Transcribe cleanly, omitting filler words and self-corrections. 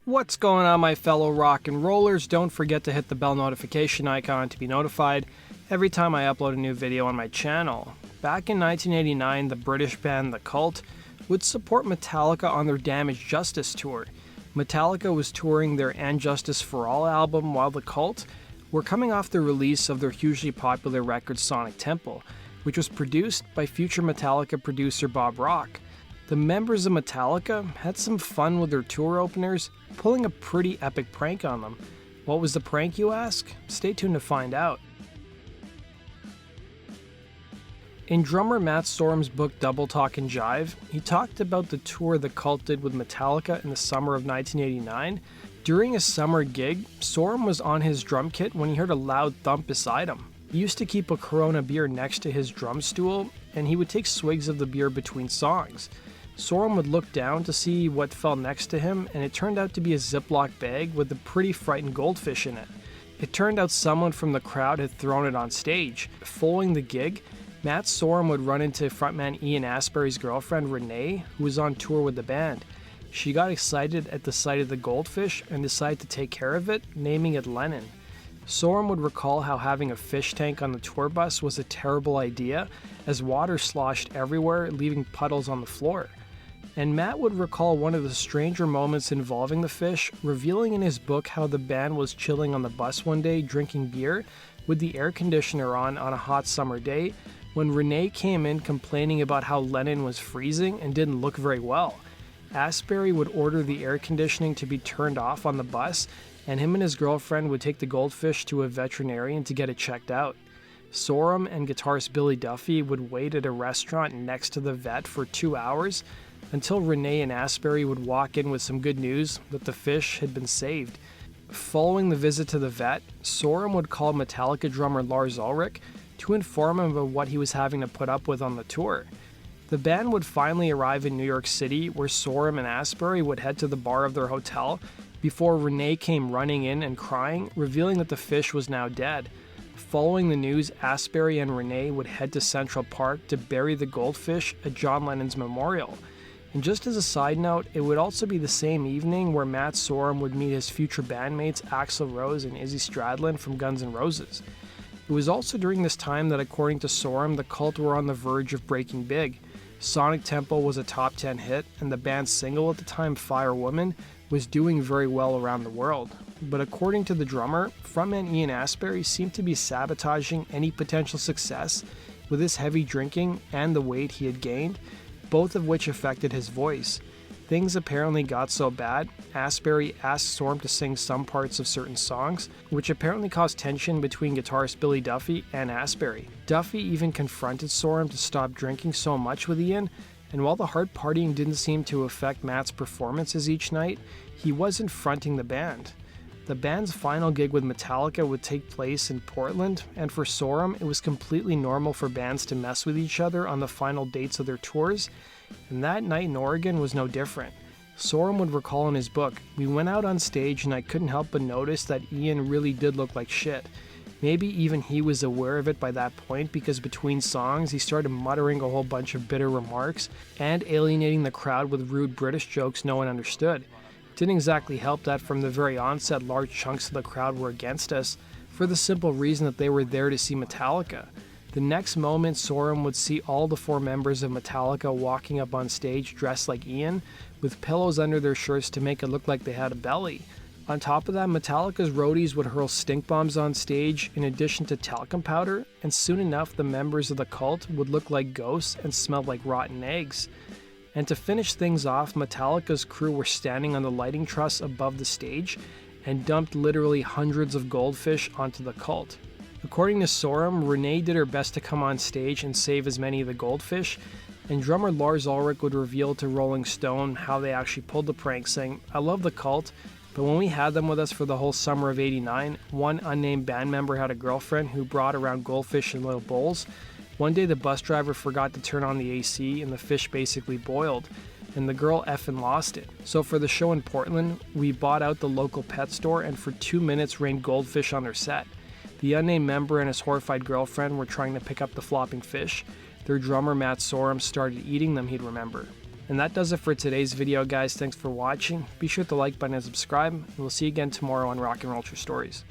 What's going on, my fellow rock and rollers? Don't forget to hit the bell notification icon to be notified every time I upload a new video on my channel. Back in 1989, the British band The Cult would support Metallica on their Damage Justice tour. Metallica was touring their And Justice for All album, while The Cult were coming off the release of their hugely popular record Sonic Temple, which was produced by future Metallica producer Bob Rock. The members of Metallica had some fun with their tour openers, pulling a pretty epic prank on them. What was the prank, you ask? Stay tuned to find out. In drummer Matt Sorum's book Double Talk and Jive, he talked about the tour The Cult did with Metallica in the summer of 1989. During a summer gig, Sorum was on his drum kit when he heard a loud thump beside him. He used to keep a Corona beer next to his drum stool, and he would take swigs of the beer between songs. Sorum would look down to see what fell next to him, and it turned out to be a Ziploc bag with a pretty frightened goldfish in it. It turned out someone from the crowd had thrown it on stage. Following the gig, Matt Sorum would run into frontman Ian Astbury's girlfriend Renee, who was on tour with the band. She got excited at the sight of the goldfish and decided to take care of it, naming it Lennon. Sorum would recall how having a fish tank on the tour bus was a terrible idea, as water sloshed everywhere, leaving puddles on the floor. And Matt would recall one of the stranger moments involving the fish, revealing in his book how the band was chilling on the bus one day drinking beer with the air conditioner on a hot summer day when Renee came in complaining about how Lennon was freezing and didn't look very well. Astbury would order the air conditioning to be turned off on the bus, and him and his girlfriend would take the goldfish to a veterinarian to get it checked out. Sorum and guitarist Billy Duffy would wait at a restaurant next to the vet for 2 hours until Renee and Astbury would walk in with some good news that the fish had been saved. Following the visit to the vet, Sorum would call Metallica drummer Lars Ulrich to inform him of what he was having to put up with on the tour. The band would finally arrive in New York City, where Sorum and Astbury would head to the bar of their hotel before Renee came running in and crying, revealing that the fish was now dead. Following the news, Astbury and Renee would head to Central Park to bury the goldfish at John Lennon's memorial. And just as a side note, it would also be the same evening where Matt Sorum would meet his future bandmates Axl Rose and Izzy Stradlin from Guns N' Roses. It was also during this time that, according to Sorum, the Cult were on the verge of breaking big. Sonic Temple was a top 10 hit, and the band's single at the time, Fire Woman, was doing very well around the world. But according to the drummer, frontman Ian Astbury seemed to be sabotaging any potential success with his heavy drinking and the weight he had gained, both of which affected his voice. Things apparently got so bad, Astbury asked Sorum to sing some parts of certain songs, which apparently caused tension between guitarist Billy Duffy and Astbury. Duffy even confronted Sorum to stop drinking so much with Ian, and while the hard partying didn't seem to affect Matt's performances each night, he wasn't fronting the band. The band's final gig with Metallica would take place in Portland, and for Sorum, it was completely normal for bands to mess with each other on the final dates of their tours, and that night in Oregon was no different. Sorum would recall in his book, "We went out on stage and I couldn't help but notice that Ian really did look like shit. Maybe even he was aware of it by that point, because between songs he started muttering a whole bunch of bitter remarks and alienating the crowd with rude British jokes no one understood. Didn't exactly help that from the very onset large chunks of the crowd were against us, for the simple reason that they were there to see Metallica." The next moment, Sorum would see all the 4 members of Metallica walking up on stage dressed like Ian, with pillows under their shirts to make it look like they had a belly. On top of that, Metallica's roadies would hurl stink bombs on stage in addition to talcum powder, and soon enough the members of the Cult would look like ghosts and smell like rotten eggs. And to finish things off, Metallica's crew were standing on the lighting truss above the stage and dumped literally hundreds of goldfish onto the Cult. According to Sorum, Renee did her best to come on stage and save as many of the goldfish, and drummer Lars Ulrich would reveal to Rolling Stone how they actually pulled the prank, saying, "I love the Cult, but when we had them with us for the whole summer of '89, one unnamed band member had a girlfriend who brought around goldfish in little bowls. One day the bus driver forgot to turn on the AC and the fish basically boiled, and the girl effing lost it. So for the show in Portland, we bought out the local pet store and for 2 minutes rained goldfish on their set. The unnamed member and his horrified girlfriend were trying to pick up the flopping fish. Their drummer Matt Sorum started eating them, he'd remember." And that does it for today's video, guys. Thanks for watching. Be sure to like button and subscribe, and we'll see you again tomorrow on Rock and Roll True Stories.